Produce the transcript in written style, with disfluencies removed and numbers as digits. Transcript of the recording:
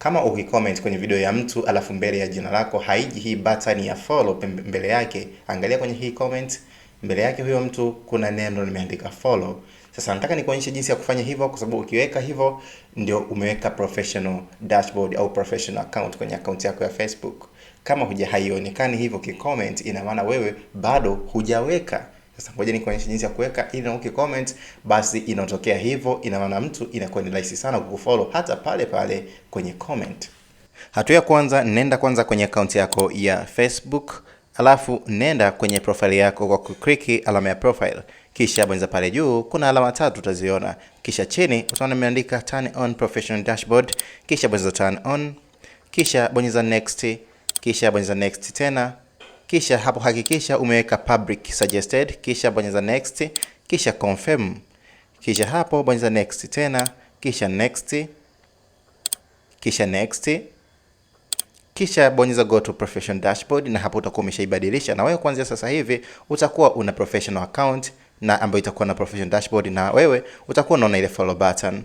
Kama ukicomment kwenye video ya mtu alafu mbele ya jina lako haiji hii button ya follow mbele yake, angalia kwenye hii comment, mbele yake huyo mtu kuna neno limeandika follow. Sasa nataka nikuonyeshe jinsi ya kufanya hivyo, kwa sababu ukiweka hivyo ndio umeweka professional dashboard au professional account kwenye account yako ya Facebook. Kama haionekani hivyo kicomment, ina maana wewe bado hujaweka. Sasa ngoja nikuonyeshe jinsi ya kuweka, ili na ukicomment basi inatokea hivyo, ina maana mtu inakuwa ni rahisi sana kukufollow hata pale pale kwenye comment. Hatua ya kwanza, nenda kwanza kwenye account yako ya Facebook, alafu nenda kwenye profile yako kwa kukliki alama ya profile. Kisha bonyeza pale juu, kuna alama tatu utaziona. Kisha chini utaona imeandika turn on professional dashboard. Kisha bonyeza turn on. Kisha bonyeza next. Kisha bonyeza next tena. Kisha hapo hakikisha umeweka public suggested. Kisha bonyeza next. Kisha confirm. Kisha hapo bonyeza next tena. Kisha next. Kisha next. Kisha bonyeza go to professional dashboard, na hapo utakuwa umeshaibadilisha, na wewe kuanzia sasa hivi utakuwa una professional account na ambayo itakuwa na professional dashboard, na wewe utakuwa unaona ile follow button.